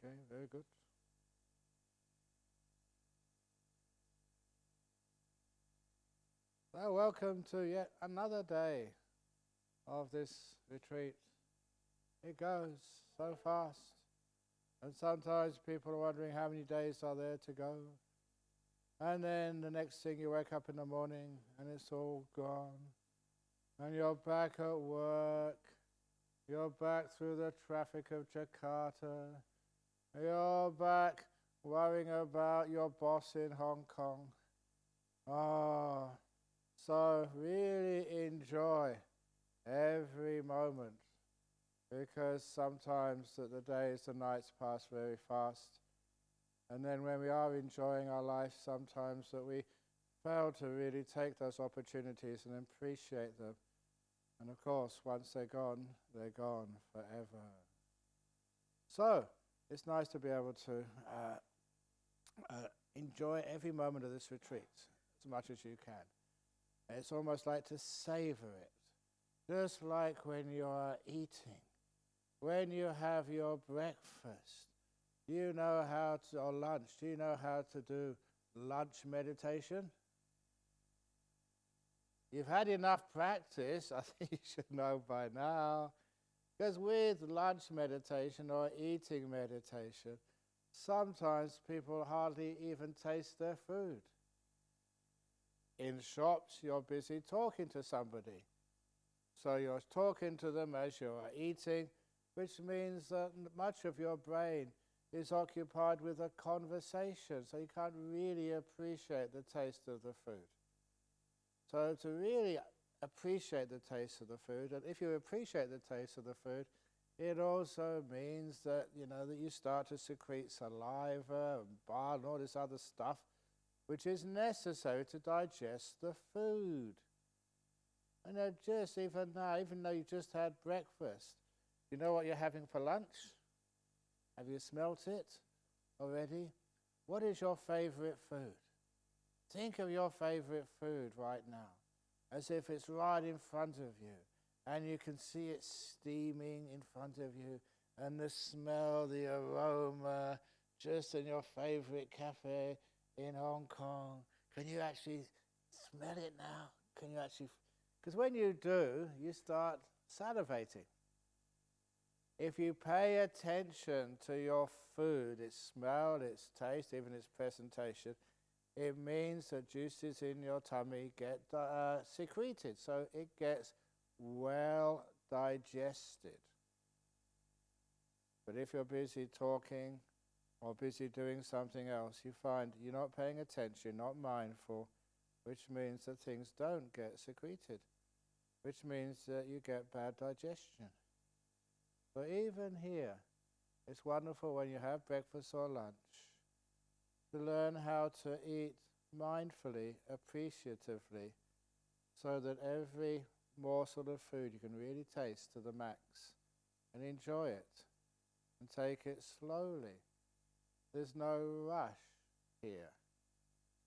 Okay, very good. So welcome to yet another day of this retreat. It goes so fast. And sometimes people are wondering how many days are there to go. And then the next thing you wake up in the morning and it's all gone. And you're back at work. You're back through the traffic of Jakarta. You're back worrying about your boss in Hong Kong. So really enjoy every moment, because sometimes the days and nights pass very fast. And then when we are enjoying our life, sometimes that we fail to really take those opportunities and appreciate them. And of course, once they're gone forever. So, it's nice to be able to enjoy every moment of this retreat as much as you can. It's almost like to savor it. Just like when you are eating. When you have your breakfast, you know how to, or lunch, do you know how to do lunch meditation? You've had enough practice, I think you should know by now. Because with lunch meditation or eating meditation, sometimes people hardly even taste their food. In shops, you're busy talking to somebody. So you're talking to them as you are eating, which means that much of your brain is occupied with a conversation, so you can't really appreciate the taste of the food. So to really appreciate the taste of the food, and if you appreciate the taste of the food, it also means that that you start to secrete saliva and bile and all this other stuff, which is necessary to digest the food. And just even now, even though you just had breakfast, you know what you're having for lunch? Have you smelt it already? What is your favorite food? Think of your favorite food right now, as if it's right in front of you, and you can see it steaming in front of you, and the smell, the aroma, just in your favorite cafe in Hong Kong. Can you actually smell it now? Can you actually? Because when you do, you start salivating. If you pay attention to your food, its smell, its taste, even its presentation, it means that juices in your tummy get secreted, so it gets well digested. But if you're busy talking or busy doing something else, you find you're not paying attention, not mindful, which means that things don't get secreted, which means that you get bad digestion. But even here, it's wonderful when you have breakfast or lunch to learn how to eat mindfully, appreciatively, so that every morsel of food you can really taste to the max and enjoy it and take it slowly. There's no rush here.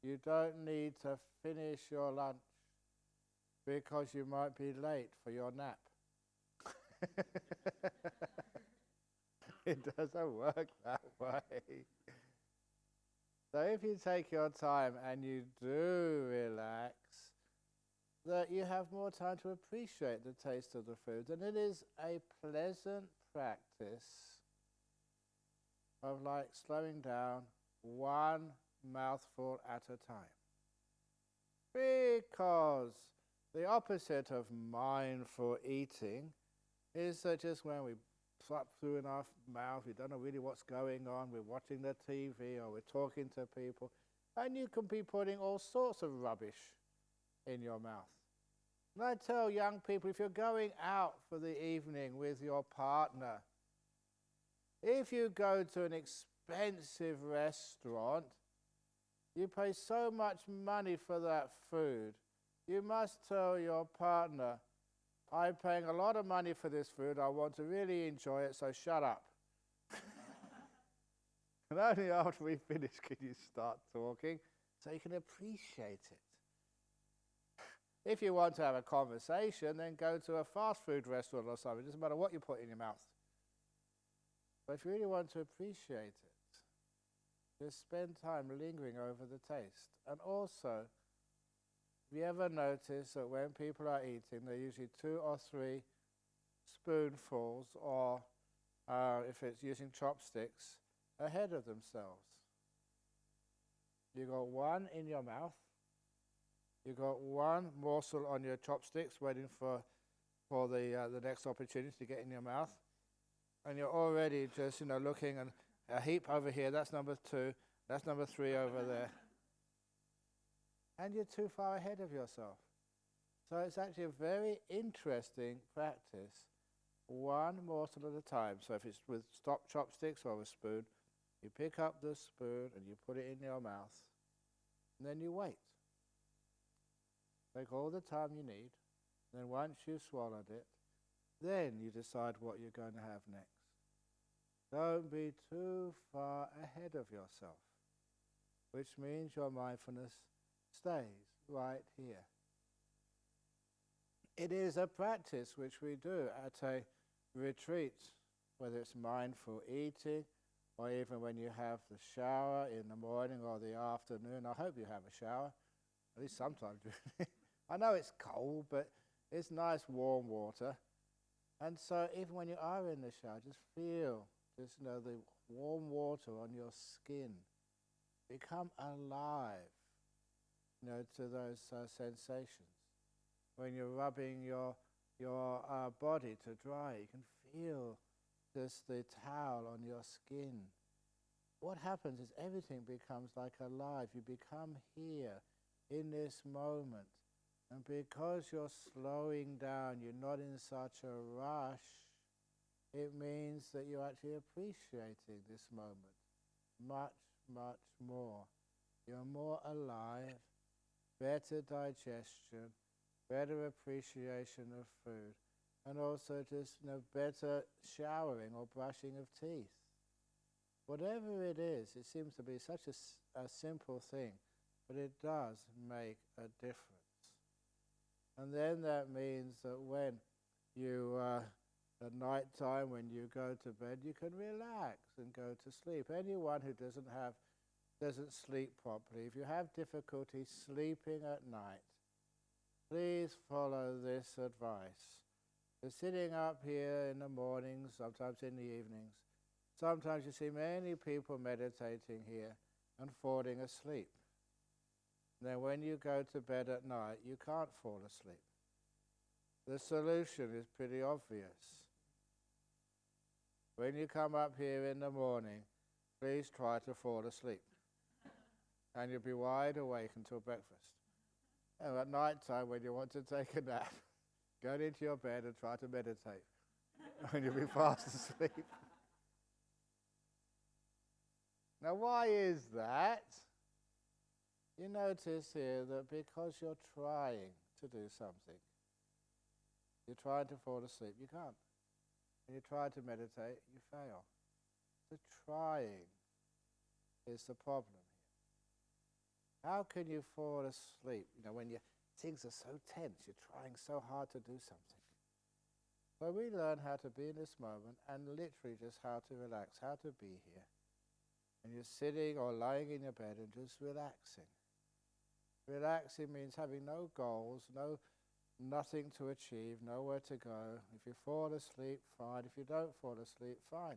You don't need to finish your lunch because you might be late for your nap. It doesn't work that way. So if you take your time and you do relax, that you have more time to appreciate the taste of the food. And it is a pleasant practice of like slowing down one mouthful at a time. Because the opposite of mindful eating is that just when we slap through in our mouth, we don't know really what's going on, we're watching the TV or we're talking to people, and you can be putting all sorts of rubbish in your mouth. And I tell young people, if you're going out for the evening with your partner, if you go to an expensive restaurant, you pay so much money for that food, you must tell your partner, I'm paying a lot of money for this food, I want to really enjoy it, so shut up. And only after we finish can you start talking, so you can appreciate it. If you want to have a conversation, then go to a fast food restaurant or something. It doesn't matter what you put in your mouth. But if you really want to appreciate it, just spend time lingering over the taste. And also, have you ever noticed that when people are eating, they're usually 2 or 3 spoonfuls, or if it's using chopsticks, ahead of themselves? You got 1 in your mouth, you got 1 morsel on your chopsticks, waiting for the next opportunity to get in your mouth, and you're already just looking, and a heap over here. That's number 2. That's number 3 over there, and you're too far ahead of yourself. So it's actually a very interesting practice. 1 morsel at a time. So if it's with chopsticks or a spoon, you pick up the spoon and you put it in your mouth, and then you wait. Take all the time you need. Then once you've swallowed it, then you decide what you're going to have next. Don't be too far ahead of yourself, which means your mindfulness stays right here. It is a practice which we do at a retreat, whether it's mindful eating, or even when you have the shower in the morning or the afternoon. I hope you have a shower, at least sometimes. I know it's cold, but it's nice warm water. And so even when you are in the shower, just feel the warm water on your skin. Become alive, to those sensations. When you're rubbing your body to dry, you can feel just the towel on your skin. What happens is everything becomes like alive. You become here in this moment. And because you're slowing down, you're not in such a rush, it means that you're actually appreciating this moment much, much more. You're more alive, better digestion, better appreciation of food, and also just better showering or brushing of teeth. Whatever it is, it seems to be such a simple thing, but it does make a difference. And then that means that when you, at night time, when you go to bed, you can relax and go to sleep. Anyone who doesn't sleep properly, if you have difficulty sleeping at night, please follow this advice. You're sitting up here in the mornings, sometimes in the evenings. Sometimes you see many people meditating here and falling asleep. Then when you go to bed at night, you can't fall asleep. The solution is pretty obvious. When you come up here in the morning, please try to fall asleep. And you'll be wide awake until breakfast. And at night time, when you want to take a nap, go into your bed and try to meditate. And you'll be fast asleep. Now, why is that? You notice here that because you're trying to do something, you're trying to fall asleep, you can't. When you try to meditate, you fail. The trying is the problem here. How can you fall asleep? When things are so tense, you're trying so hard to do something. So we learn how to be in this moment and literally just how to relax, how to be here. And you're sitting or lying in your bed and just relaxing. Relaxing means having no goals, nothing to achieve, nowhere to go. If you fall asleep, fine. If you don't fall asleep, fine.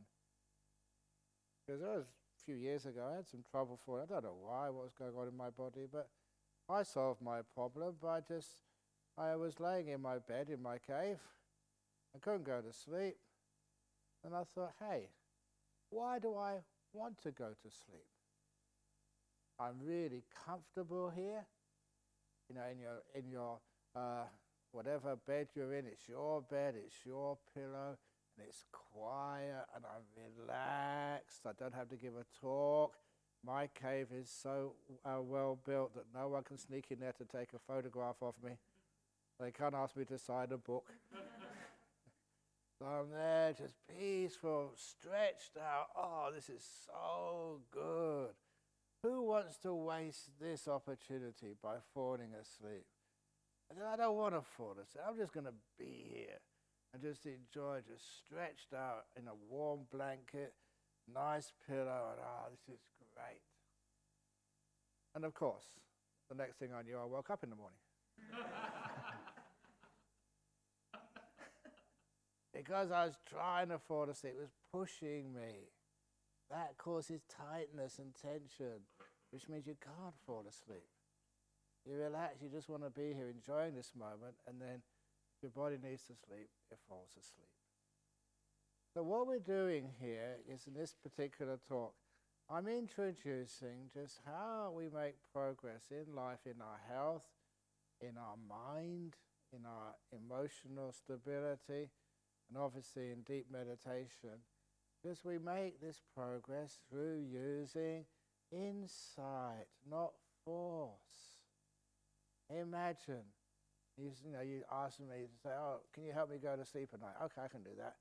Because a few years ago, I had some trouble falling. I don't know why, what was going on in my body, but I solved my problem by I was laying in my bed in my cave. I couldn't go to sleep. And I thought, hey, why do I want to go to sleep? I'm really comfortable here. In your whatever bed you're in, it's your bed, it's your pillow, and it's quiet, and I'm relaxed. I don't have to give a talk. My cave is so well built that no one can sneak in there to take a photograph of me. They can't ask me to sign a book. So I'm there, just peaceful, stretched out. Oh, this is so good. Who wants to waste this opportunity by falling asleep? I don't want to fall asleep. I'm just going to be here and just enjoy just stretched out in a warm blanket, nice pillow, and this is great. And of course, the next thing I knew, I woke up in the morning. Because I was trying to fall asleep, it was pushing me. That causes tightness and tension, which means you can't fall asleep. You relax, you just want to be here enjoying this moment, and then if your body needs to sleep, it falls asleep. So what we're doing here is, in this particular talk, I'm introducing just how we make progress in life, in our health, in our mind, in our emotional stability, and obviously in deep meditation, because we make this progress through using insight, not force. Imagine, you ask me to say, oh, can you help me go to sleep at night? Okay, I can do that.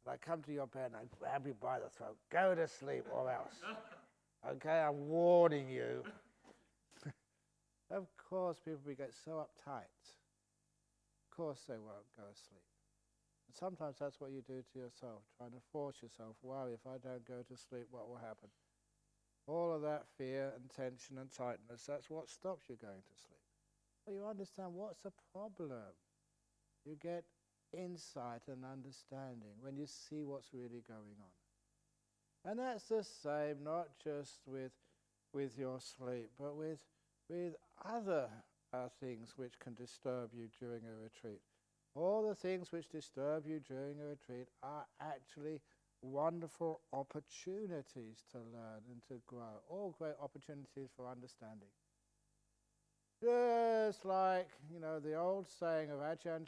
And I come to your bed and I grab you by the throat, go to sleep or else. Okay, I'm warning you. Of course, people will get so uptight. Of course they won't go to sleep. And sometimes that's what you do to yourself, trying to force yourself. Wow, if I don't go to sleep, what will happen? All of that fear and tension and tightness, that's what stops you going to sleep. But you understand what's the problem. You get insight and understanding when you see what's really going on. And that's the same, not just with your sleep, but with other things which can disturb you during a retreat. All the things which disturb you during a retreat are actually wonderful opportunities to learn and to grow. All great opportunities for understanding. Just like, the old saying of Ajahn,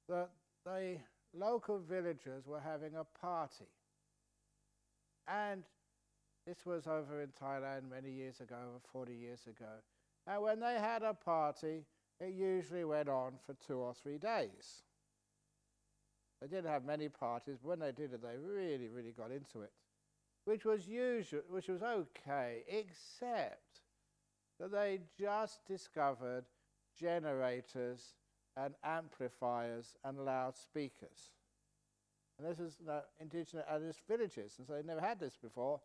that the local villagers were having a party. And this was over in Thailand many years ago, over 40 years ago. And when they had a party, it usually went on for 2 or 3 days. They didn't have many parties, but when they did it, they really, really got into it. Which was okay, except that they just discovered generators and amplifiers and loudspeakers. And this is indigenous villages, and so they never had this before.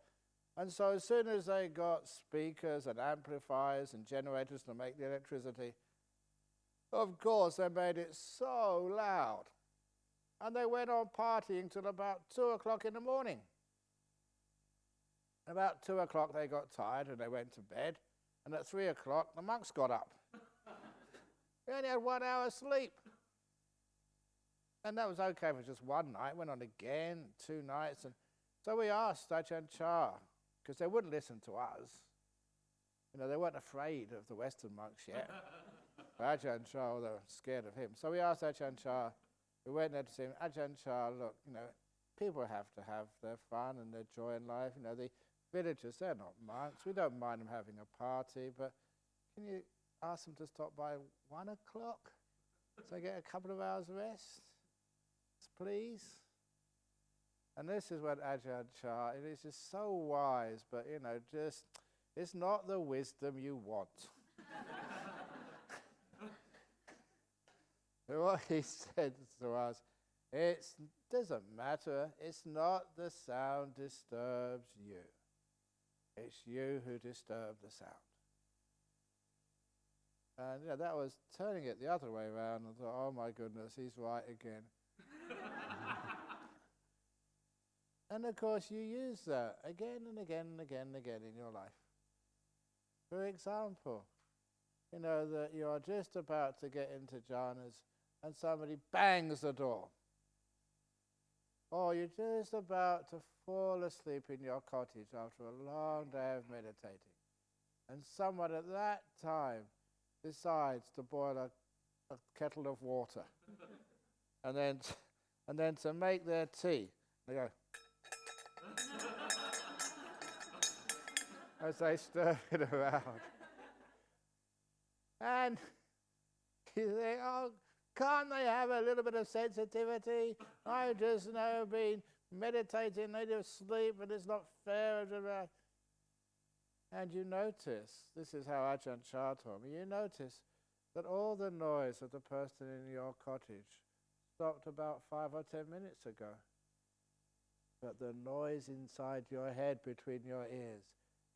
And so as soon as they got speakers and amplifiers and generators to make the electricity, of course they made it so loud. And they went on partying till about 2 o'clock in the morning. About 2 o'clock they got tired and they went to bed. And at 3 o'clock the monks got up. They only had 1 hour sleep. And that was okay for just one night. Went on again, 2 nights. And so we asked Ajahn, because they wouldn't listen to us. They weren't afraid of the Western monks yet. Ajahn they were scared of him. So we asked Ajahn, we went there to see him. Ajahn, look, people have to have their fun and their joy in life. The villagers, they're not monks. We don't mind them having a party, but can you ask them to stop by 1 o'clock so I get a couple of hours rest, please? And this is what Ajahn it is just so wise, but it's not the wisdom you want. What he said to us, it doesn't matter, it's not the sound disturbs you. It's you who disturb the sound. And that was turning it the other way around and thought, oh my goodness, he's right again. And of course you use that again and again and again and again in your life. For example, that you are just about to get into jhanas and somebody bangs the door. Or you're just about to fall asleep in your cottage after a long day of meditating. And someone at that time decides to boil a kettle of water. and then to make their tea, they go as they stir it around. And you think, oh, can't they have a little bit of sensitivity? I just been meditating, they just sleep, and it's not fair. And you notice, this is how Ajahn told me, you notice that all the noise of the person in your cottage stopped about 5 or 10 minutes ago. But the noise inside your head between your ears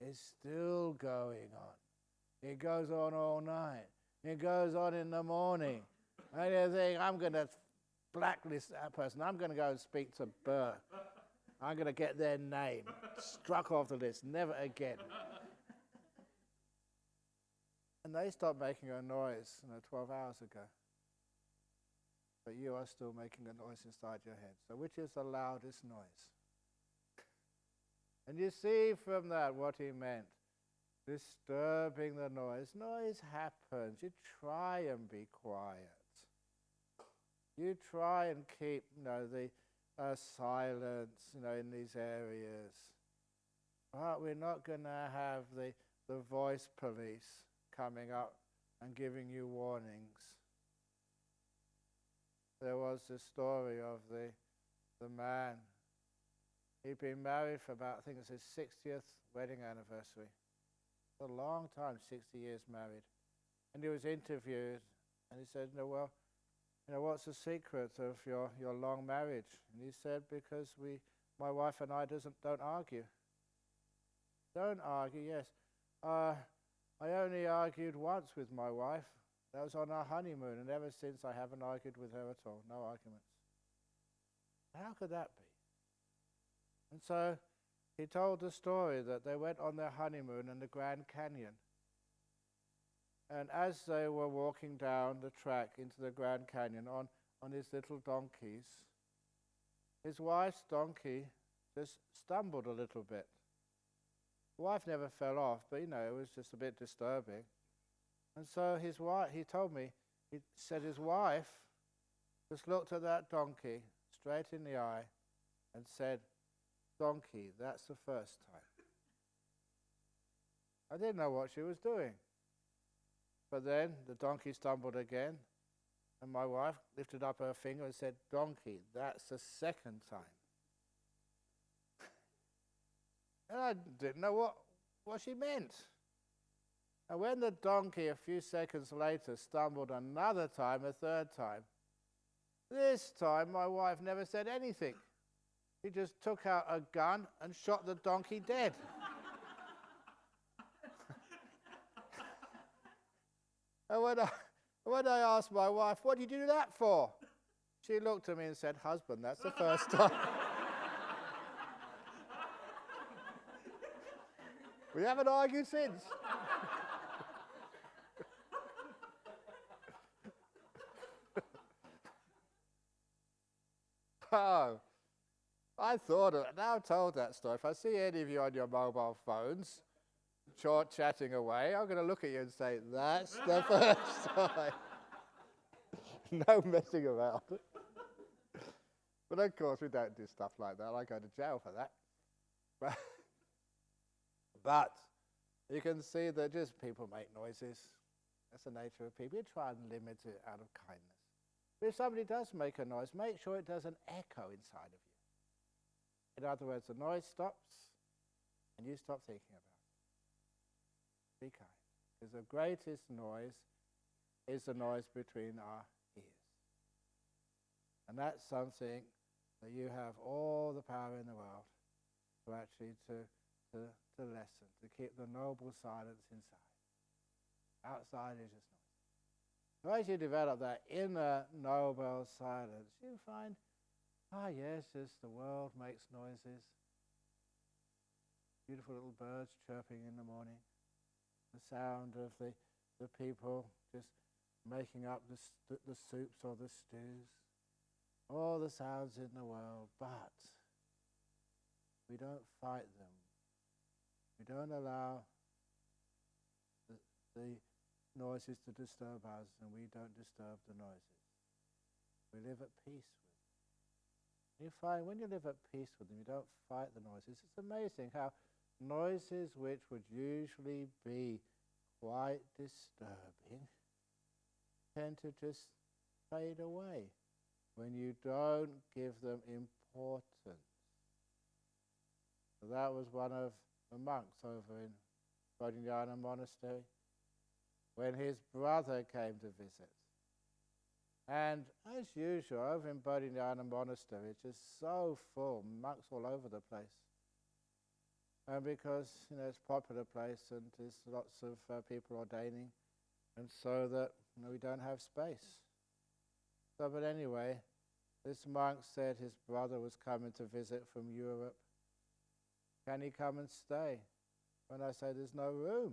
is still going on. It goes on all night. It goes on in the morning. And you think, I'm going to blacklist that person. I'm going to go and speak to Burr. I'm going to get their name struck off the list. Never again. And they stopped making a noise 12 hours ago. But you are still making a noise inside your head. So which is the loudest noise? And you see from that what he meant. Disturbing the noise. Noise happens. You try and be quiet. You try and keep the silence in these areas. But we're not going to have the voice police coming up and giving you warnings. There was the story of the man. He'd been married for about, I think it's his 60th wedding anniversary. It's a long time, 60 years married. And he was interviewed, and he said, what's the secret of your long marriage? And he said, because my wife and I don't argue. Don't argue, yes. I only argued once with my wife. That was on our honeymoon, and ever since I haven't argued with her at all. No arguments. How could that be? And so he told the story that they went on their honeymoon in the Grand Canyon. And as they were walking down the track into the Grand Canyon on his little donkeys, his wife's donkey just stumbled a little bit. The wife never fell off, but it was just a bit disturbing. And so his wife, he told me, he said his wife just looked at that donkey straight in the eye and said, "Donkey, that's the first time." I didn't know what she was doing. But then the donkey stumbled again, and my wife lifted up her finger and said, "Donkey, that's the second time." And I didn't know what she meant. And when the donkey a few seconds later stumbled another time, a third time, this time my wife never said anything. She just took out a gun and shot the donkey dead. And when I asked my wife, "What did you do that for?" she looked at me and said, "Husband, that's the first time." We haven't argued since. Oh, I thought of it. Now I've told that story. If I see any of you on your mobile phones, short chatting away, I'm going to look at you and say, "That's the first time." No messing around. But of course, we don't do stuff like that. I go to jail for that. But you can see that just people make noises. That's the nature of people. You try and limit it out of kindness. But if somebody does make a noise, make sure it doesn't echo inside of you. In other words, the noise stops and you stop thinking about it. Be kind. Because the greatest noise is the noise between our ears. And that's something that you have all the power in the world to actually to lessen, to keep the noble silence inside. Outside is just noise. So as you develop that inner noble silence, you find, yes, the world makes noises. Beautiful little birds chirping in the morning. The sound of the people just making up the soups or the stews. All the sounds in the world, but we don't fight them. We don't allow the noises to disturb us, and we don't disturb the noises. We live at peace with them. You find when you live at peace with them, you don't fight the noises. It's amazing how noises which would usually be quite disturbing tend to just fade away when you don't give them importance. So that was one of the monks over in Bodhinyana monastery. When his brother came to visit, And as usual, over in Bodhinyana monastery, it's just so full, monks all over the place. And because, it's a popular place and there's lots of people ordaining, and so that we don't have space. So, but anyway, this monk said his brother was coming to visit from Europe. Can he come and stay? When I said there's no room.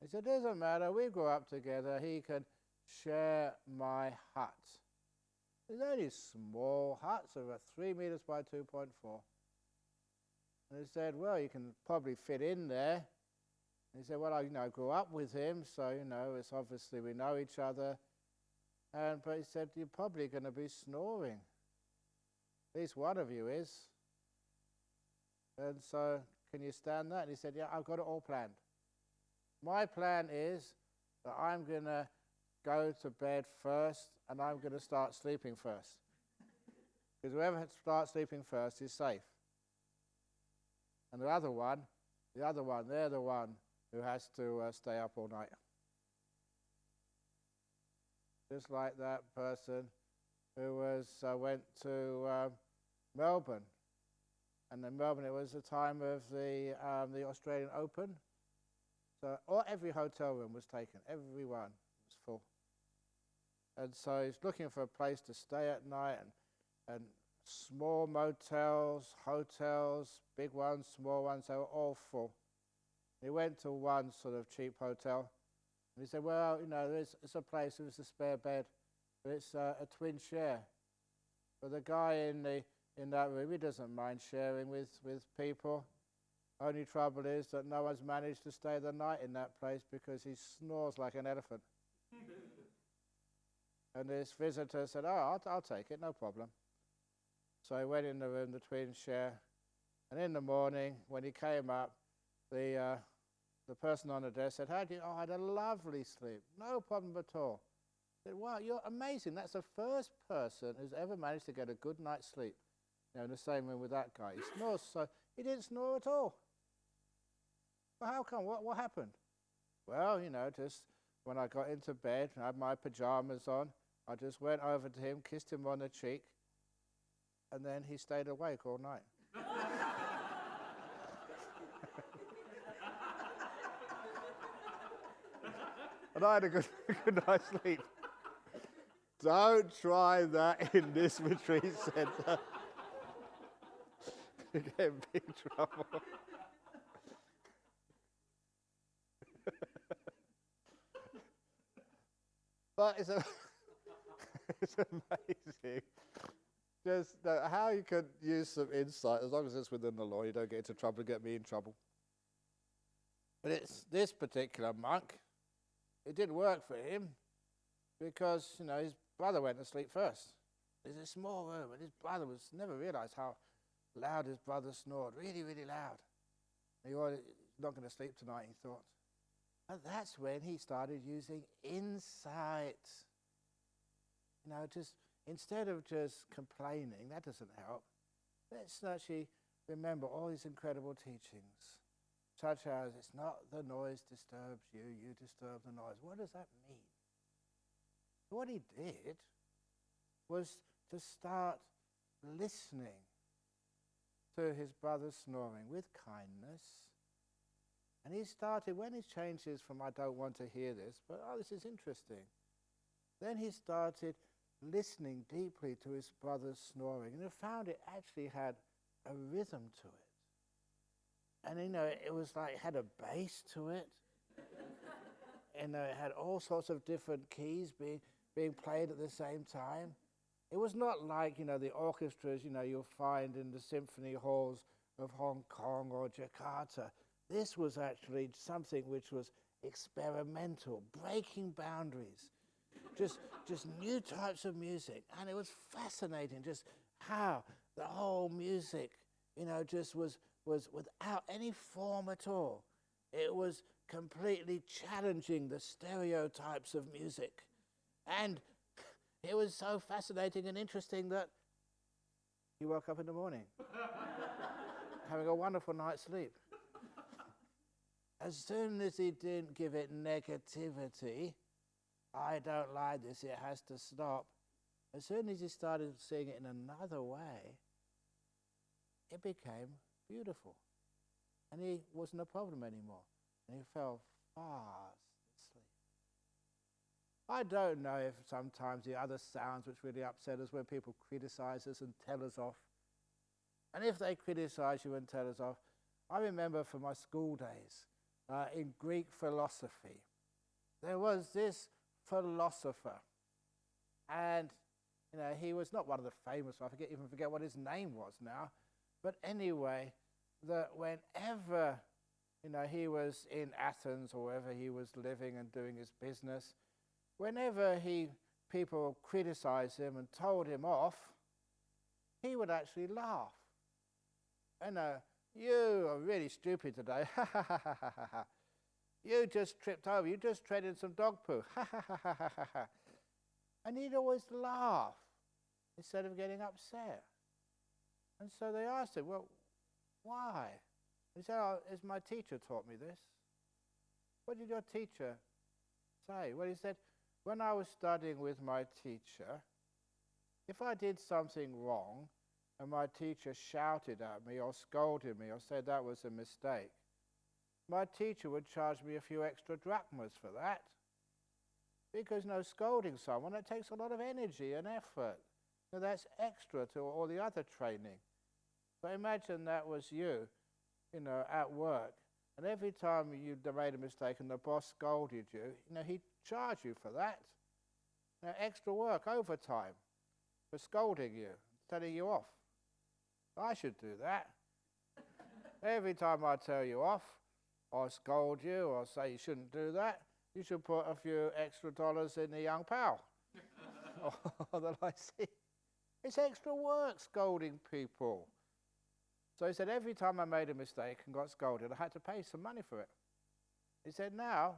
He said, doesn't matter, we grew up together, he can share my hut. There's only small huts of 3 meters by 2.4. And he said, well, you can probably fit in there. And he said, well, I grew up with him, so, it's obviously we know each other. But he said, you're probably going to be snoring. At least one of you is. And so, can you stand that? And he said, yeah, I've got it all planned. My plan is that I'm going to go to bed first and I'm going to start sleeping first. Because whoever starts sleeping first is safe. And the other one, they're the one who has to stay up all night. Just like that person who went to Melbourne. And in Melbourne it was the time of the Australian Open. So every hotel room was taken, every one was full. And so he's looking for a place to stay at night, and small motels, hotels, big ones, small ones, they were all full. He went to one sort of cheap hotel, and he said, well, it's a place, there's a spare bed, but it's a twin share. But the guy in that room, he doesn't mind sharing with people. Only trouble is that no one's managed to stay the night in that place because he snores like an elephant. And this visitor said, oh, I'll take it, no problem. So he went in the room, the twin share, and in the morning, when he came up, the person on the desk said, I had a lovely sleep, no problem at all. I said, wow, you're amazing. That's the first person who's ever managed to get a good night's sleep. In the same room with that guy. He snores, so he didn't snore at all. Well, how come? What happened? Well, just when I got into bed and had my pajamas on, I just went over to him, kissed him on the cheek, and then he stayed awake all night. And I had a good night's sleep. Don't try that in this retreat centre. You get in big trouble. But it's amazing. Just how you can use some insight, as long as it's within the law, you don't get into trouble, get me in trouble. But it's this particular monk, it didn't work for him because, his brother went to sleep first. There's a small room, and his brother never realized how loud his brother snored, really, really loud. He was not going to sleep tonight, he thought. And that's when he started using insight. Just instead of just complaining, that doesn't help. Let's actually remember all these incredible teachings, such as it's not the noise disturbs you, you disturb the noise. What does that mean? What he did was to start listening to his brother snoring with kindness. And he started, when he changes from I don't want to hear this, but this is interesting. Then he started listening deeply to his brother's snoring, and he found it actually had a rhythm to it. And it was like it had a bass to it. And it had all sorts of different keys being played at the same time. It was not like, the orchestras, you'll find in the symphony halls of Hong Kong or Jakarta. This was actually something which was experimental, breaking boundaries, just new types of music. And it was fascinating just how the whole music, just was without any form at all. It was completely challenging the stereotypes of music. And it was so fascinating and interesting that he woke up in the morning, having a wonderful night's sleep. As soon as he didn't give it negativity, I don't like this, it has to stop. As soon as he started seeing it in another way, it became beautiful. And he wasn't a problem anymore. And he fell fast asleep. I don't know if sometimes the other sounds which really upset us when people criticize us and tell us off. And if they criticize you and tell us off, I remember from my school days in Greek philosophy, there was this philosopher, and he was not one of the famous ones. I forget what his name was now, but anyway, that whenever he was in Athens or wherever he was living and doing his business, whenever people criticized him and told him off, he would actually laugh. You are really stupid today. You just tripped over. You just tread in some dog poo. And he'd always laugh instead of getting upset. And so they asked him, well, why? He said, as my teacher taught me this. What did your teacher say? Well, he said, when I was studying with my teacher, if I did something wrong and my teacher shouted at me or scolded me or said that was a mistake, my teacher would charge me a few extra drachmas for that. Because scolding someone, it takes a lot of energy and effort. That's extra to all the other training. So imagine that was you, at work, and every time you made a mistake and the boss scolded you, he'd charge you for that. Extra work, overtime, for scolding you, telling you off. I should do that. Every time I tell you off, or scold you, or say you shouldn't do that, you should put a few extra dollars in the young pal. Or that I see. It's extra work scolding people. So he said, every time I made a mistake and got scolded, I had to pay some money for it. He said, now,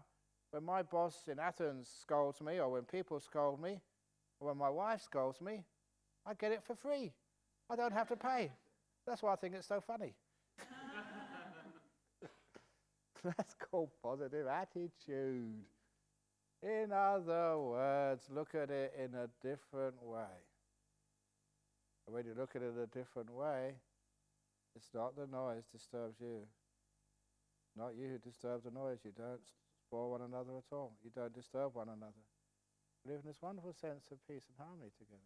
when my boss in Athens scolds me, or when people scold me, or when my wife scolds me, I get it for free. I don't have to pay. That's why I think it's so funny. That's called positive attitude. In other words, look at it in a different way. And when you look at it in a different way, it's not the noise disturbs you. Not you who disturb the noise. You don't spoil one another at all. You don't disturb one another. You live in this wonderful sense of peace and harmony together.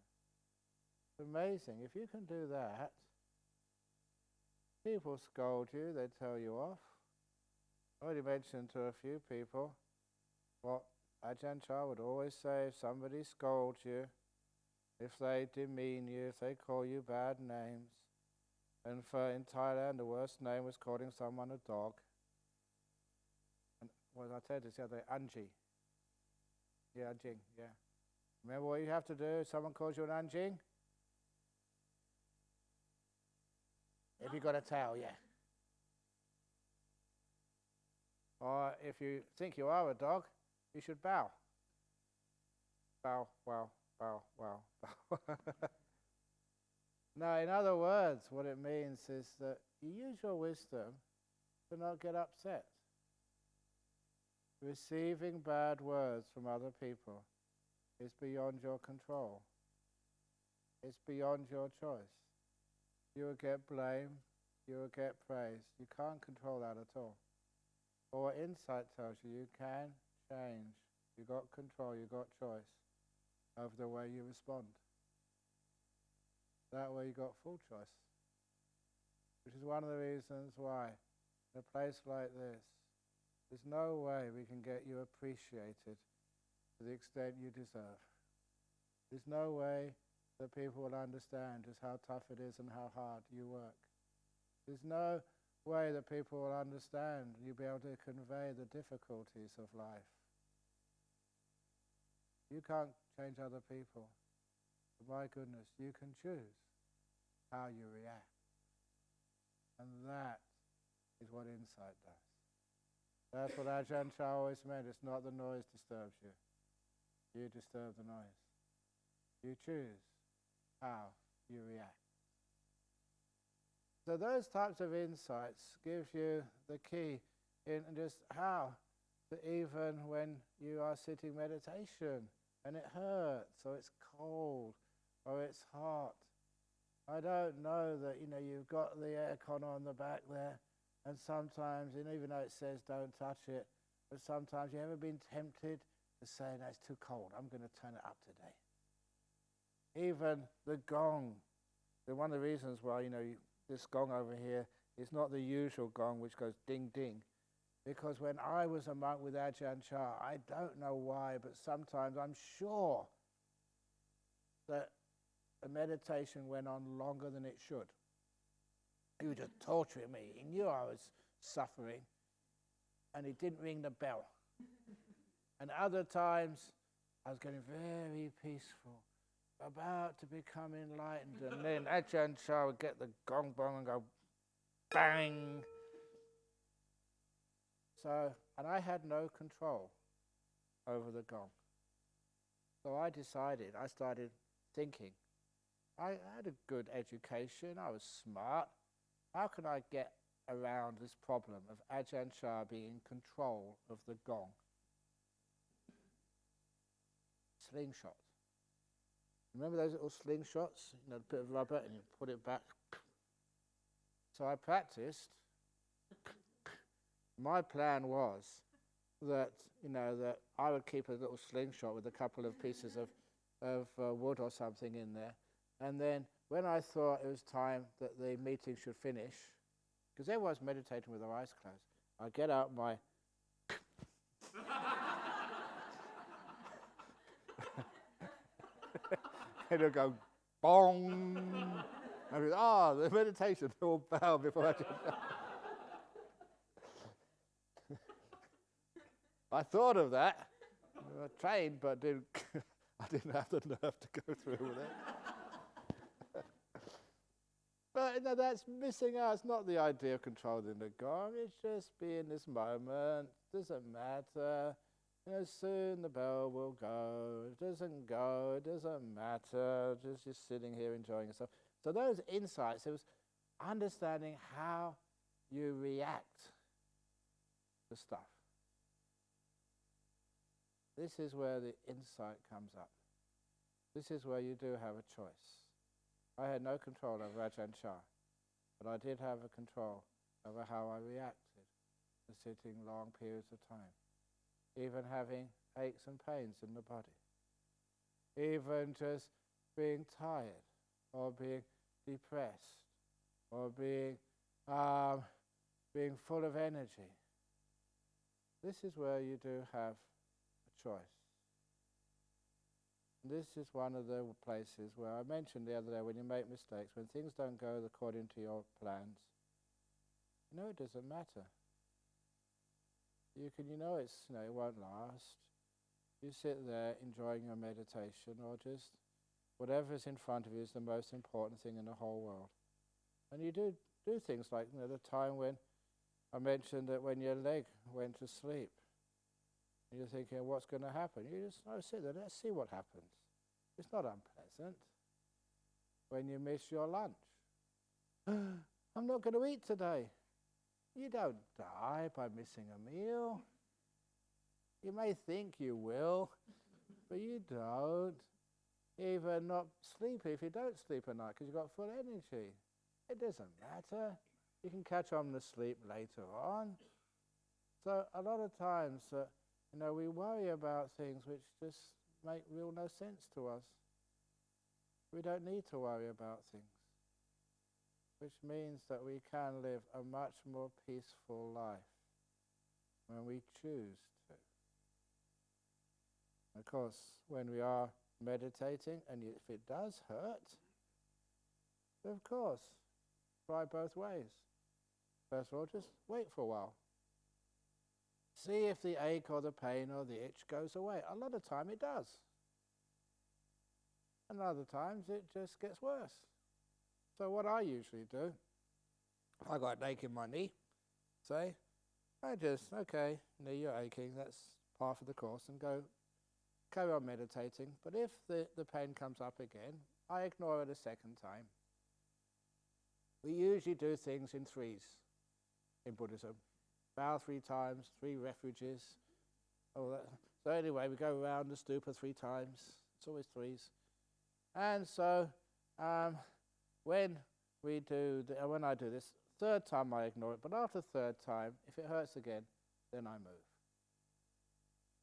It's amazing. If you can do that, people scold you, they tell you off. I already mentioned to a few people what Ajahn would always say: if somebody scolds you, if they demean you, if they call you bad names, and in Thailand the worst name was calling someone a dog. And what I said is the other day, Anji. Yeah, Anjing, yeah. Remember what you have to do if someone calls you an Anjing? If you've got a tail, yeah. Or if you think you are a dog, you should bow. Bow, wow, bow, wow, bow. No, in other words, what it means is that you use your wisdom to not get upset. Receiving bad words from other people is beyond your control. It's beyond your choice. You will get blame, you will get praise. You can't control that at all. But what insight tells you, you can change. You got control, you got choice of the way you respond. That way you got full choice. Which is one of the reasons why in a place like this, there's no way we can get you appreciated to the extent you deserve. There's no way that people will understand just how tough it is and how hard you work. There's no way that people will understand you'll be able to convey the difficulties of life. You can't change other people. But my goodness, you can choose how you react. And that is what insight does. That's what Ajahn always meant. It's not the noise disturbs you. You disturb the noise. You choose how you react. So those types of insights give you the key in just how even when you are sitting meditation and it hurts, or it's cold, or it's hot. I don't know that, you've got the aircon on the back there, and sometimes, and even though it says don't touch it, but sometimes you ever been tempted to say, no, it's too cold, I'm going to turn it up today. Even the gong. So one of the reasons why, this gong over here is not the usual gong which goes ding ding. Because when I was a monk with Ajahn, I don't know why, but sometimes I'm sure that the meditation went on longer than it should. He was just torturing me. He knew I was suffering, and he didn't ring the bell. And other times, I was getting very peaceful, about to become enlightened, and then Ajahn Chah would get the gong bong and go bang. So, and I had no control over the gong. So I started thinking, I had a good education, I was smart. How can I get around this problem of Ajahn Chah being in control of the gong? Slingshot. Remember those little slingshots? A bit of rubber and you put it back. So I practiced. My plan was that, that I would keep a little slingshot with a couple of pieces of wood or something in there. And then when I thought it was time that the meeting should finish, because everyone's meditating with their eyes closed, I'd get out my and it'll go bong. And I'd the meditation will bow before I I thought of that. I trained, but I didn't have the nerve to go through with it. But that's missing out. It's not the idea of controlling the gong. It's just be in this moment. Doesn't matter. Soon the bell will go. It doesn't go. It doesn't matter. Just sitting here enjoying yourself. So those insights, it was understanding how you react to stuff. This is where the insight comes up. This is where you do have a choice. I had no control over Ajahn Chah, but I did have a control over how I reacted to sitting long periods of time, even having aches and pains in the body, even just being tired or being depressed or being full of energy. This is where you do have choice. This is one of the places where I mentioned the other day, when you make mistakes, when things don't go according to your plans, it doesn't matter. It won't last. You sit there enjoying your meditation, or just whatever's in front of you is the most important thing in the whole world. And you do things like, the time when I mentioned that when your leg went to sleep, you're thinking, what's going to happen? You just sit there, let's see what happens. It's not unpleasant. When you miss your lunch. I'm not going to eat today. You don't die by missing a meal. You may think you will, but you don't. Even not sleepy if you don't sleep at night because you've got full energy. It doesn't matter. You can catch on to sleep later on. So a lot of times we worry about things which just make real no sense to us. We don't need to worry about things, which means that we can live a much more peaceful life when we choose to. Of course, when we are meditating, and if it does hurt, of course, try both ways. First of all, just wait for a while. See if the ache or the pain or the itch goes away. A lot of time it does. And other times it just gets worse. So what I usually do, if I got an ache in my knee, okay, knee, you're aching, that's part of the course, and carry on meditating. But if the pain comes up again, I ignore it a second time. We usually do things in threes in Buddhism. Bow 3 times, 3 refuges, So anyway, we go around the stupa 3 times. It's always 3s. And so when I do this, 3rd time I ignore it, but after 3rd time, if it hurts again, then I move.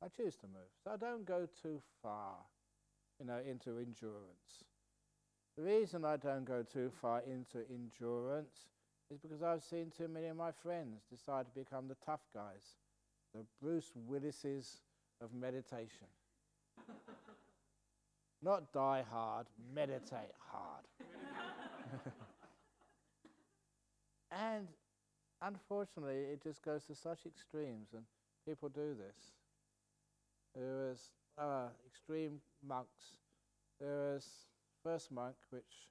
I choose to move. So I don't go too far, into endurance. The reason I don't go too far into endurance is because I've seen too many of my friends decide to become the tough guys, the Bruce Willises of meditation. Not die hard, meditate hard. And unfortunately, it just goes to such extremes, and people do this. There was extreme monks. There was first monk, which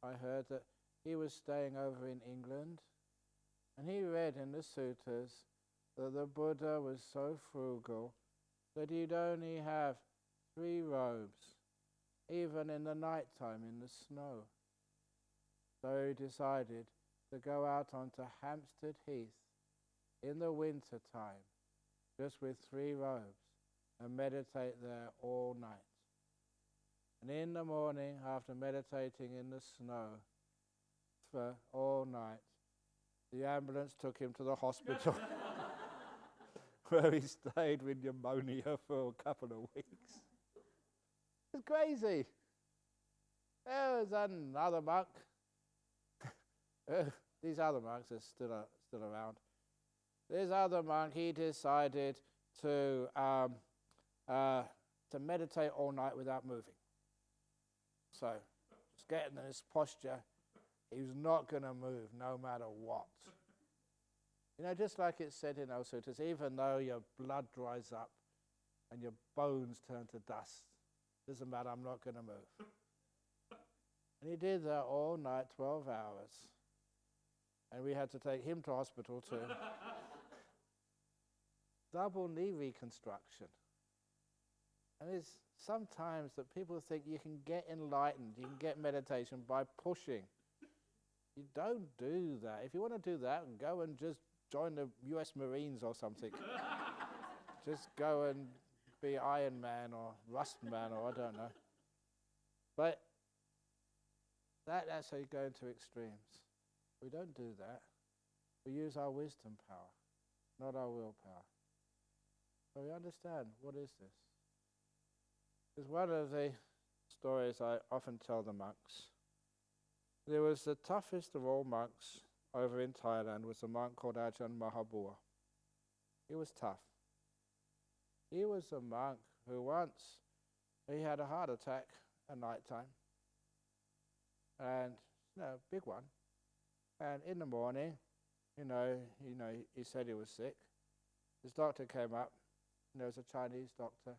I heard that he was staying over in England, and he read in the suttas that the Buddha was so frugal that he'd only have 3 robes, even in the night time in the snow. So he decided to go out onto Hampstead Heath in the winter time, just with 3 robes, and meditate there all night. And in the morning, after meditating in the snow for all night, the ambulance took him to the hospital where he stayed with pneumonia for a couple of weeks. It's crazy. There was another monk. These other monks are still around. This other monk, he decided to meditate all night without moving. So, just getting in this posture, he was not going to move no matter what. Just like it's said in those suttas, even though your blood dries up and your bones turn to dust, doesn't matter, I'm not going to move. And he did that all night, 12 hours. And we had to take him to hospital too. Double knee reconstruction. And it's sometimes that people think you can get enlightened, you can get meditation by pushing. You don't do that. If you want to do that, go and just join the US Marines or something. Just go and be Iron Man or Rust Man or I don't know. But that's how you go into extremes. We don't do that. We use our wisdom power, not our willpower. So we understand, what is this? It's one of the stories I often tell the monks. There was the toughest of all monks over in Thailand, was a monk called Ajahn Mahabua. He was tough. He was a monk who once, he had a heart attack at night time. And, big one. And in the morning, he said he was sick. His doctor came up, it was a Chinese doctor.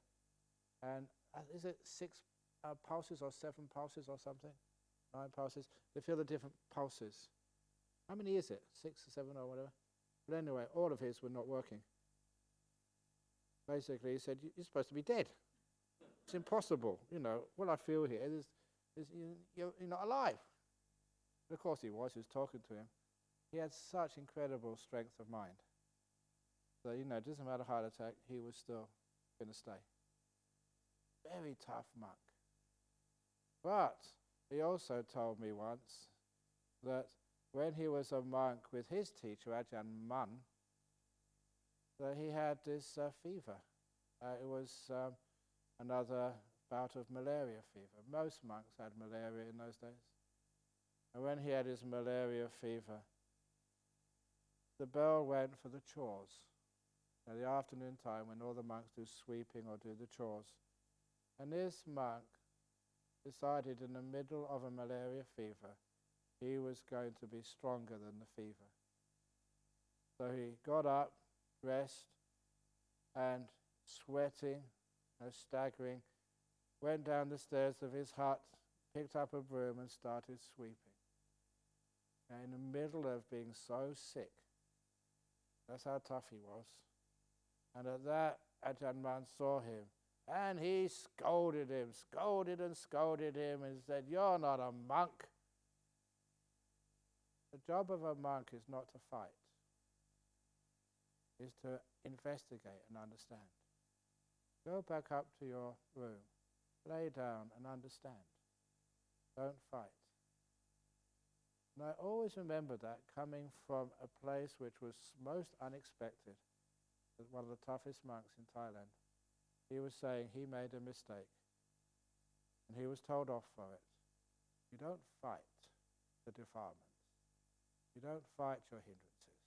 And is it 6 pulses or 7 pulses or something? 9 pulses? They feel the different pulses. How many is it? 6 or 7 or whatever? But anyway, all of his were not working. Basically, he said, you're supposed to be dead. It's impossible. What I feel here is you're not alive. But of course he was talking to him. He had such incredible strength of mind. So, it doesn't matter heart attack, he was still going to stay. Very tough monk. But he also told me once that when he was a monk with his teacher, Ajahn Mun, that he had this fever. It was another bout of malaria fever. Most monks had malaria in those days. And when he had his malaria fever, the bell went for the chores. At the afternoon time when all the monks do sweeping or do the chores. And this monk decided in the middle of a malaria fever, he was going to be stronger than the fever. So he got up, dressed, and sweating, staggering, went down the stairs of his hut, picked up a broom and started sweeping. Now in the middle of being so sick, that's how tough he was. And at that, Ajahn Mun saw him, and he scolded him and said, you're not a monk. The job of a monk is not to fight, is to investigate and understand. Go back up to your room. Lay down and understand. Don't fight. And I always remember that coming from a place which was most unexpected. One of the toughest monks in Thailand. He was saying he made a mistake. And he was told off for it. You don't fight the defilements. You don't fight your hindrances.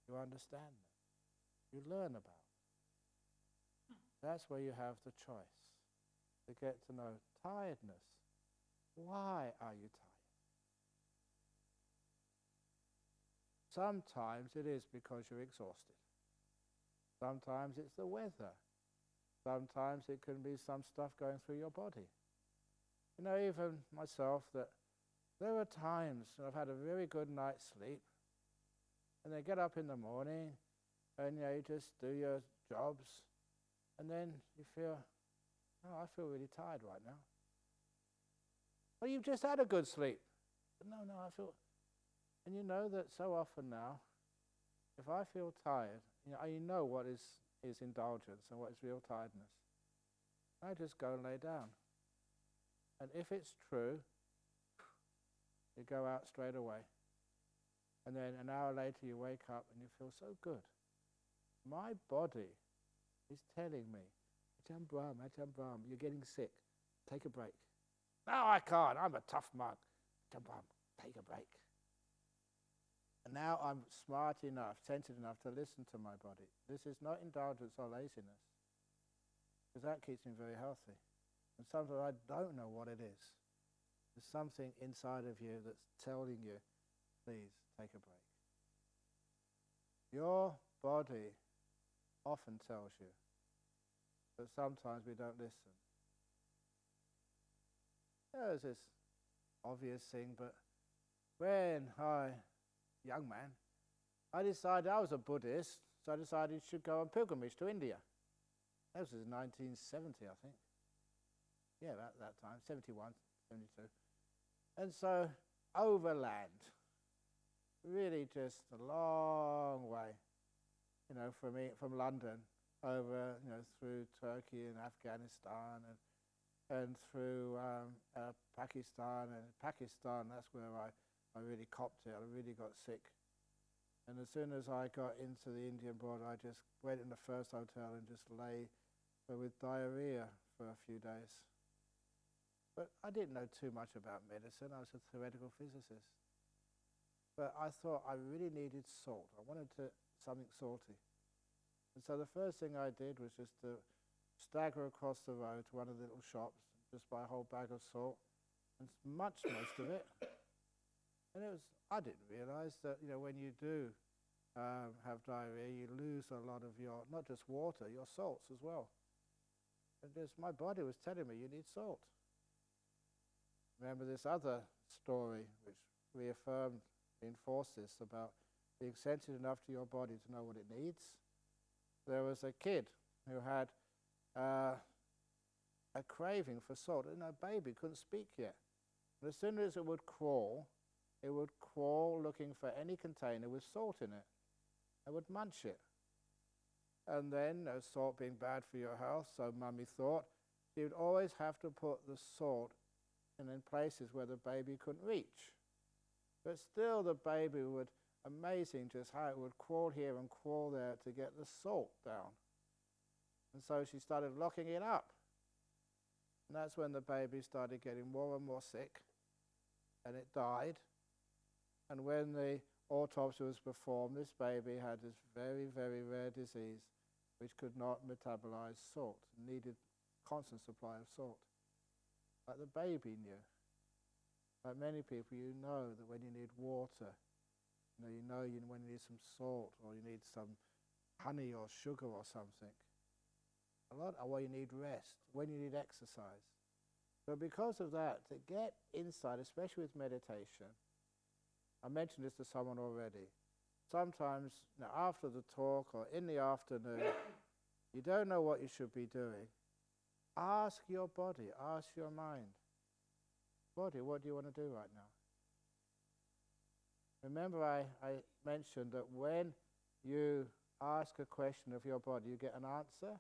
You understand them. You learn about them. That's where you have the choice to get to know tiredness. Why are you tired? Sometimes it is because you're exhausted. Sometimes it's the weather. Sometimes it can be some stuff going through your body. You know, even myself, that there are times when I've had a very good night's sleep, and then get up in the morning, and you just do your jobs, and then you feel, oh, I feel really tired right now. Well, you've just had a good sleep. But no, I feel... And you know that so often now, if I feel tired, you know what is indulgence and what is real tiredness. I just go and lay down. And if it's true, you go out straight away. And then an hour later you wake up and you feel so good. My body is telling me, Ajahn Brahm, you're getting sick. Take a break. No, I can't. I'm a tough monk. Ajahn Brahm, take a break. And now I'm smart enough, sensitive enough to listen to my body. This is not indulgence or laziness, because that keeps me very healthy. And sometimes I don't know what it is. There's something inside of you that's telling you, please take a break. Your body often tells you, but sometimes we don't listen. There's this obvious thing, but when young man, I decided I was a Buddhist, so I decided I should go on pilgrimage to India. That was in 1970, I think. Yeah, about that time, 71, 72. And so, overland, really just a long way, from London over, through Turkey and Afghanistan and through Pakistan. And Pakistan, that's where I really copped it. I really got sick. And as soon as I got into the Indian border, I just went in the first hotel and just lay with diarrhea for a few days. But I didn't know too much about medicine. I was a theoretical physicist. But I thought I really needed salt. I wanted something salty. And so the first thing I did was just to stagger across the road to one of the little shops, just buy a whole bag of salt, and munch most of it. And I didn't realize that, when you do have diarrhea, you lose a lot of your, not just water, your salts as well. And my body was telling me, you need salt. Remember this other story which reinforced this about being sensitive enough to your body to know what it needs. There was a kid who had a craving for salt, and a baby couldn't speak yet. And as soon as it would crawl looking for any container with salt in it. It would munch it. And then, salt being bad for your health, so Mummy thought, she would always have to put the salt in places where the baby couldn't reach. But still the baby would, amazing just how it would crawl here and crawl there to get the salt down. And so she started locking it up. And that's when the baby started getting more and more sick, and it died. And when the autopsy was performed, this baby had this very, very rare disease which could not metabolize salt, needed constant supply of salt. Like the baby knew. Like many people, you know that when you need water, you know when you need some salt, or you need some honey or sugar or something. Or you need rest, when you need exercise. So because of that, to get insight, especially with meditation, I mentioned this to someone already. Sometimes, after the talk or in the afternoon, you don't know what you should be doing. Ask your body, ask your mind. Body, what do you want to do right now? Remember I mentioned that when you ask a question of your body, you get an answer.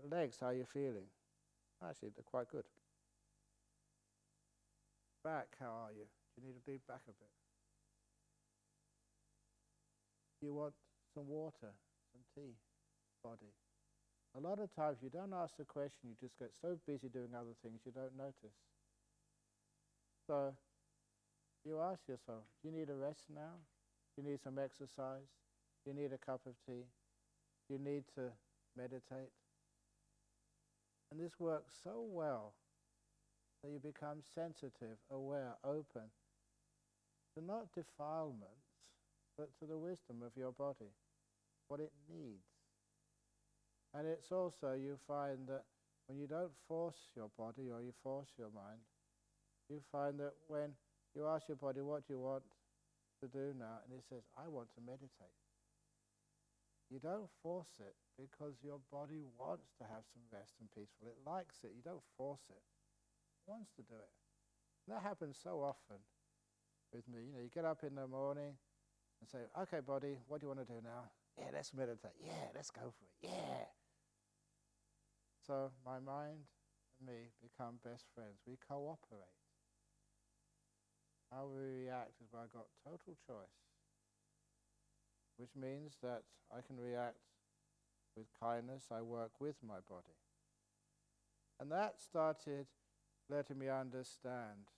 Legs, how are you feeling? Actually, they're quite good. Back, how are you? Do you need to lean back a bit? Do you want some water, some tea, body? A lot of times you don't ask the question, you just get so busy doing other things you don't notice. So you ask yourself, do you need a rest now? Do you need some exercise? Do you need a cup of tea? Do you need to meditate? And this works so well that you become sensitive, aware, open to not defilements, but to the wisdom of your body, what it needs. And it's also, you find that when you don't force your body or you force your mind, you find that when you ask your body, what do you want to do now? And it says, I want to meditate. You don't force it because your body wants to have some rest and peaceful. It likes it. You don't force it. It wants to do it. And that happens so often with me. You get up in the morning and say, okay, body, what do you want to do now? Yeah, let's meditate. Yeah, let's go for it. Yeah. So my mind and me become best friends. We cooperate. How we react is where I got total choice, which means that I can react with kindness. I work with my body. And that started letting me understand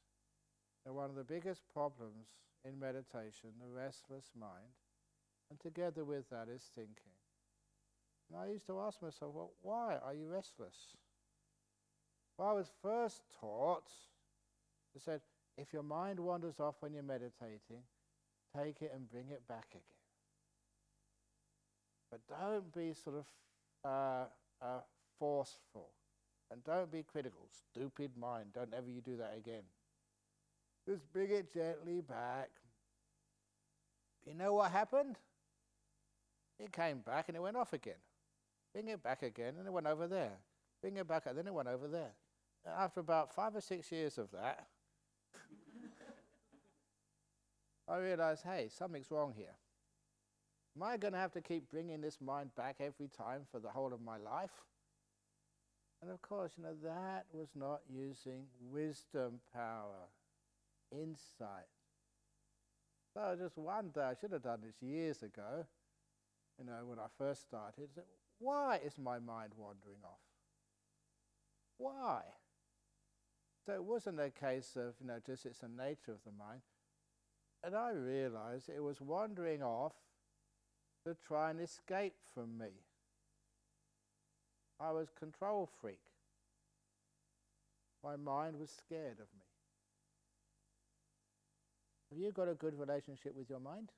that one of the biggest problems in meditation, the restless mind, and together with that is thinking. And I used to ask myself, well, why are you restless? Well, I was first taught, it said, if your mind wanders off when you're meditating, take it and bring it back again. But don't be sort of forceful, and don't be critical. Stupid mind, don't ever you do that again. Just bring it gently back. You know what happened? It came back and it went off again. Bring it back again and it went over there. Bring it back and then it went over there. After about 5 or 6 years of that, I realized, hey, something's wrong here. Am I going to have to keep bringing this mind back every time for the whole of my life? And of course, that was not using wisdom power, insight. So just one day, I should have done this years ago, when I first started, why is my mind wandering off? Why? So it wasn't a case of, just it's the nature of the mind. And I realized it was wandering off to try and escape from me. I was control freak. My mind was scared of me. Have you got a good relationship with your mind?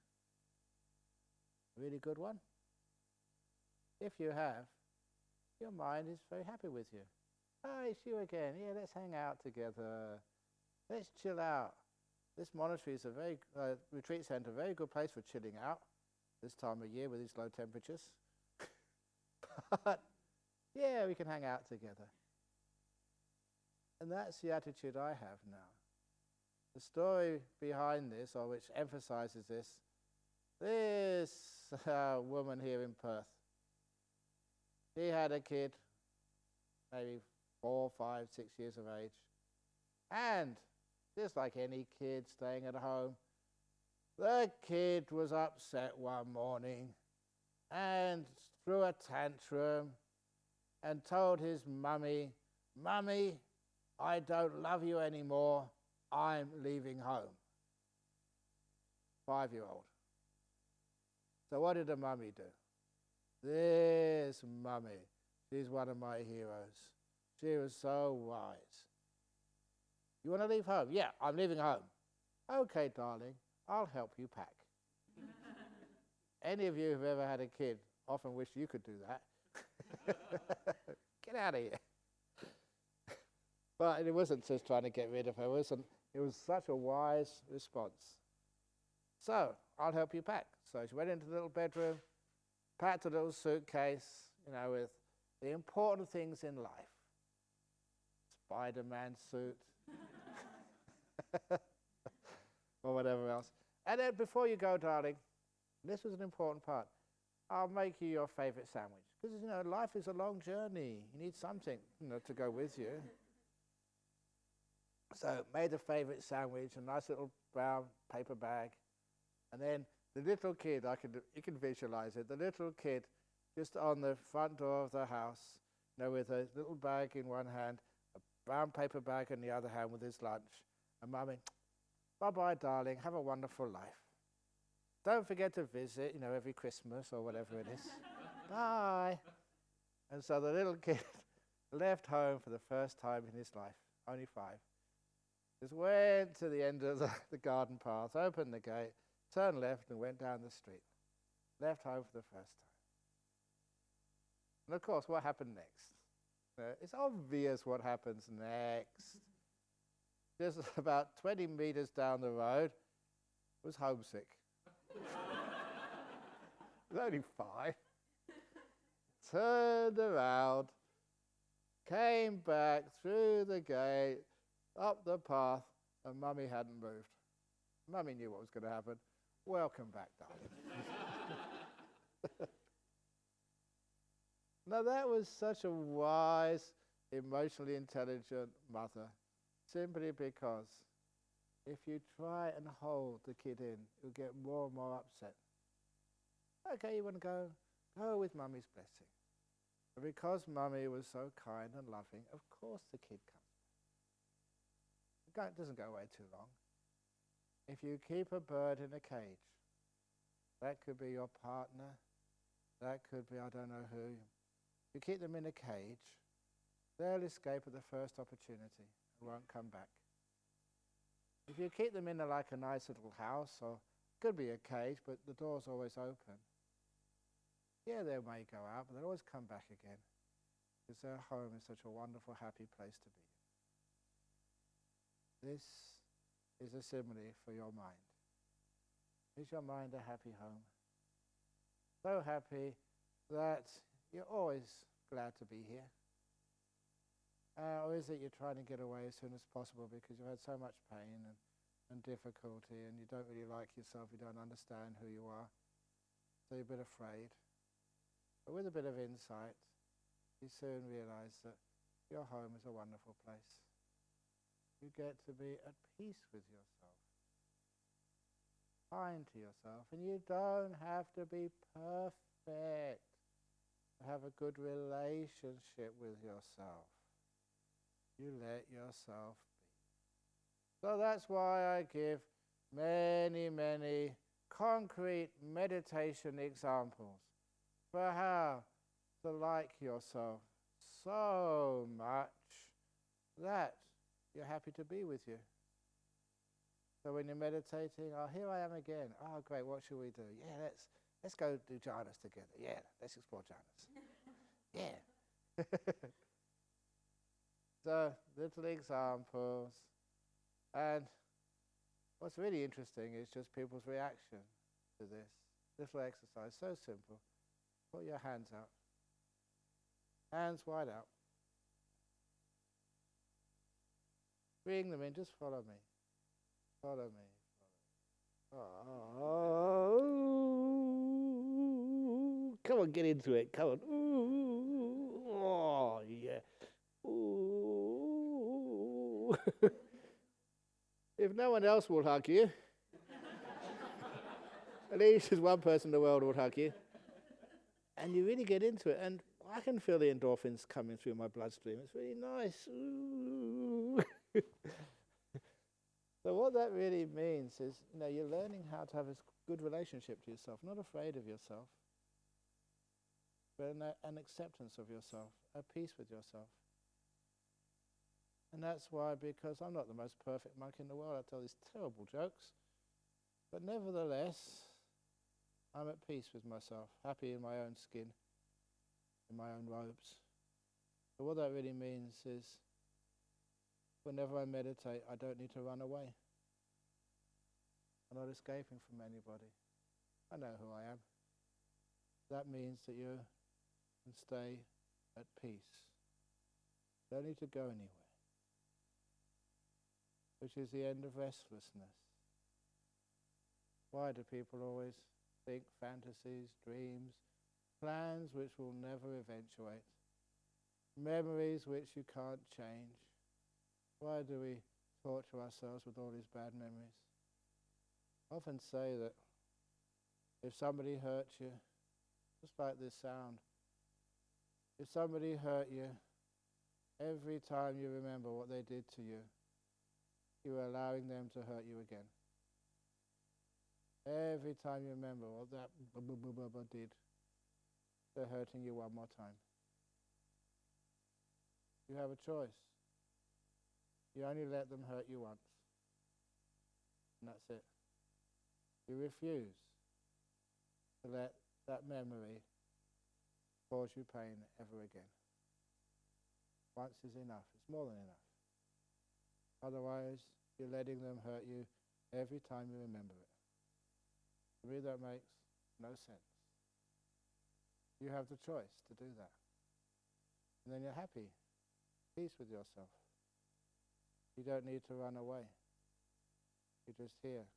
A really good one? If you have, your mind is very happy with you. Oh, it's you again. Yeah, let's hang out together. Let's chill out. This monastery is a very retreat center, a very good place for chilling out this time of year with these low temperatures. But yeah, we can hang out together. And that's the attitude I have now. The story behind this, or which emphasizes this woman here in Perth, she had a kid, maybe 4, 5, 6 years of age, and just like any kid staying at home, the kid was upset one morning and threw a tantrum and told his mummy, "Mummy, I don't love you anymore. I'm leaving home." 5-year-old. So what did the mummy do? This mummy, she's one of my heroes. She was so wise. You want to leave home? Yeah, I'm leaving home. Okay, darling, I'll help you pack. Any of you who've ever had a kid often wish you could do that. Get out of here. But it wasn't just trying to get rid of her. It was such a wise response. So, I'll help you pack. So she went into the little bedroom, packed a little suitcase, with the important things in life. Spider-Man suit. Or whatever else. And then before you go, darling, this was an important part. I'll make you your favourite sandwich. Because, life is a long journey. You need something, to go with you. So made a favourite sandwich, a nice little brown paper bag. And then the little kid, you can visualise it, the little kid just on the front door of the house, with a little bag in one hand, a brown paper bag in the other hand with his lunch. And Mummy, bye-bye, darling, have a wonderful life. Don't forget to visit, every Christmas or whatever it is. Bye. And so the little kid left home for the first time in his life, only 5. Just went to the end of the garden path, opened the gate, turned left and went down the street. Left home for the first time. And of course, what happened next? It's obvious what happens next. Just about 20 meters down the road, was homesick. It was only 5. Turned around, came back through the gate, up the path, and Mummy hadn't moved. Mummy knew what was going to happen. Welcome back, darling. Now that was such a wise, emotionally intelligent mother, simply because if you try and hold the kid in, you'll get more and more upset. Okay, you want to go? Go with Mummy's blessing. But because Mummy was so kind and loving, of course the kid comes. It doesn't go away too long. If you keep a bird in a cage, that could be your partner, that could be I don't know who. You keep them in a cage, they'll escape at the first opportunity and won't come back. If you keep them in a nice little house, or could be a cage, but the door's always open, yeah, they may go out, but they'll always come back again, because their home is such a wonderful, happy place to be. This is a simile for your mind. Is your mind a happy home? So happy that you're always glad to be here? Or is it you're trying to get away as soon as possible because you've had so much pain and difficulty and you don't really like yourself, you don't understand who you are, so you're a bit afraid. But with a bit of insight, you soon realize that your home is a wonderful place. You get to be at peace with yourself, kind to yourself, and you don't have to be perfect to have a good relationship with yourself. You let yourself be. So that's why I give many, many concrete meditation examples for how to like yourself so much that you're happy to be with you. So when you're meditating, here I am again. Oh, great, what should we do? Yeah, let's go do jhanas together. Yeah, let's explore jhanas. Yeah. So, little examples. And what's really interesting is just people's reaction to this. Little exercise, so simple. Put your hands out. Hands wide out. Bring them in, just follow me. Follow me. Oh, come on, get into it. Come on. Ooh, oh, yeah. Ooh. If no one else will hug you, at least there's one person in the world who will hug you. And you really get into it. And I can feel the endorphins coming through my bloodstream. It's really nice. Ooh. So what that really means is, you're learning how to have a good relationship to yourself, not afraid of yourself, but an acceptance of yourself, a peace with yourself. And that's why, because I'm not the most perfect monk in the world, I tell these terrible jokes, but nevertheless, I'm at peace with myself, happy in my own skin, in my own robes. So what that really means is, whenever I meditate, I don't need to run away. I'm not escaping from anybody. I know who I am. That means that you can stay at peace. Don't need to go anywhere. Which is the end of restlessness. Why do people always think fantasies, dreams, plans which will never eventuate, memories which you can't change. Why do we torture ourselves with all these bad memories? I often say that if somebody hurts you, just like this sound, if somebody hurt you, every time you remember what they did to you, you are allowing them to hurt you again. Every time you remember what that did, they're hurting you one more time. You have a choice. You only let them hurt you once. And that's it. You refuse to let that memory cause you pain ever again. Once is enough. It's more than enough. Otherwise, you're letting them hurt you every time you remember it. To me, that makes no sense. You have the choice to do that. And then you're happy, peace with yourself. You don't need to run away. You're just here,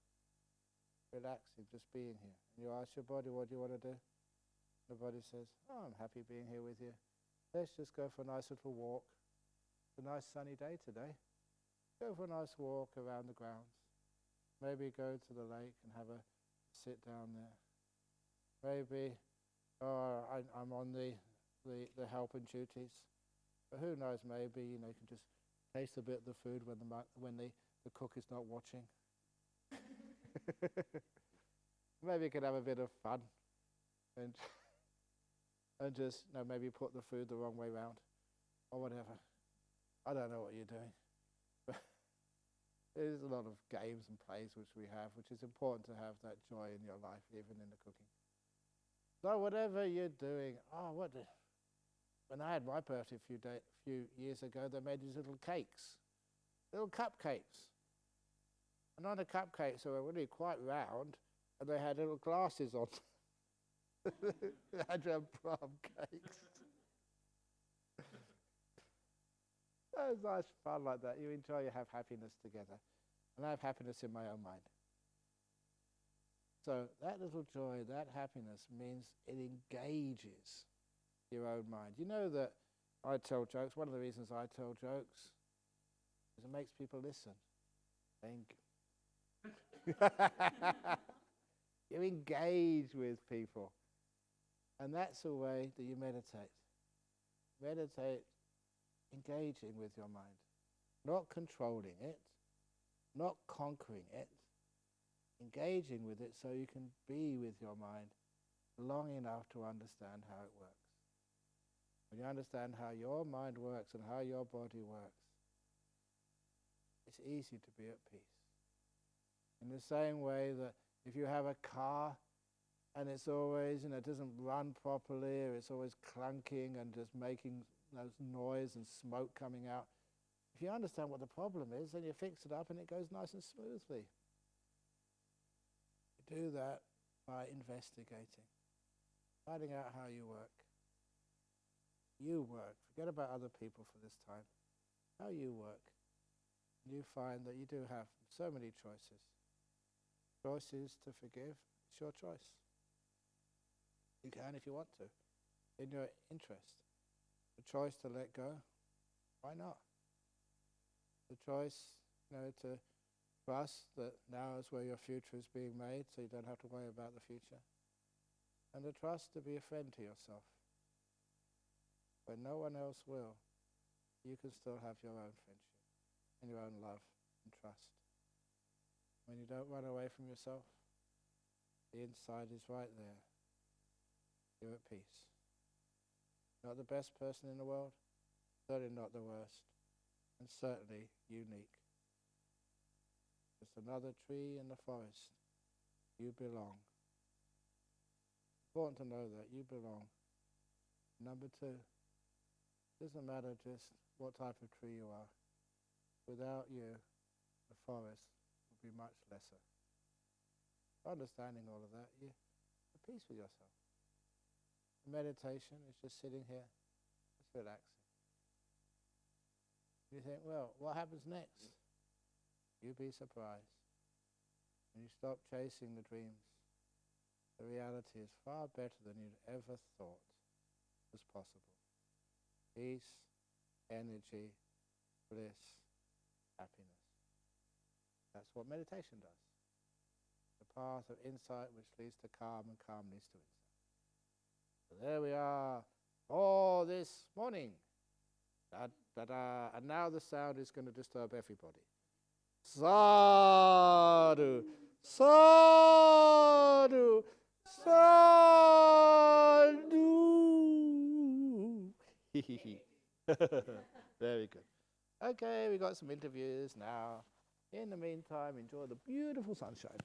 relaxing, just being here. And you ask your body, what do you want to do? The body says, oh, I'm happy being here with you. Let's just go for a nice little walk. It's a nice sunny day today. Go for a nice walk around the grounds. Maybe go to the lake and have a sit down there. Maybe I'm on the helping duties. But who knows, maybe you can just taste a bit of the food when the cook is not watching. Maybe you could have a bit of fun and just maybe put the food the wrong way round or whatever. I don't know what you're doing. But there's a lot of games and plays which we have, which is important to have that joy in your life, even in the cooking. So whatever you're doing, when I had my birthday a few years ago, they made these little cakes, little cupcakes. And on the cupcakes, they were really quite round, and they had little glasses on. They had Brahm cakes. It was nice fun like that. You enjoy, you have happiness together. And I have happiness in my own mind. So that little joy, that happiness means it engages your own mind. You know that I tell jokes. One of the reasons I tell jokes is it makes people listen. You engage with people. And that's the way that you meditate. Meditate engaging with your mind. Not controlling it, not conquering it. Engaging with it so you can be with your mind long enough to understand how it works. When you understand how your mind works and how your body works, it's easy to be at peace. In the same way that if you have a car and it's always, it doesn't run properly, or it's always clunking and just making those noise and smoke coming out, if you understand what the problem is, then you fix it up and it goes nice and smoothly. You do that by investigating, finding out how you work. You work. Forget about other people for this time. How you work. And you find that you do have so many choices. Choices to forgive, it's your choice. You can if you want to, in your interest. The choice to let go, why not? The choice, to trust that now is where your future is being made, so you don't have to worry about the future. And the trust to be a friend to yourself. When no one else will, you can still have your own friendship and your own love and trust. When you don't run away from yourself, the inside is right there. You're at peace. Not the best person in the world, certainly not the worst, and certainly unique. Just another tree in the forest. You belong. Important to know that you belong. Number 2, doesn't matter just what type of tree you are. Without you, the forest would be much lesser. Understanding all of that, you're at peace with yourself. Meditation is just sitting here, just relaxing. You think, well, what happens next? You'd be surprised. When you stop chasing the dreams, the reality is far better than you'd ever thought was possible. Peace, energy, bliss, happiness. That's what meditation does. The path of insight which leads to calm, and calm leads to insight. So there we are for this morning. Da-da-da. And now the sound is going to disturb everybody. Sadhu, sadhu, sadhu. Very good. Okay, we got some interviews now. In the meantime, enjoy the beautiful sunshine.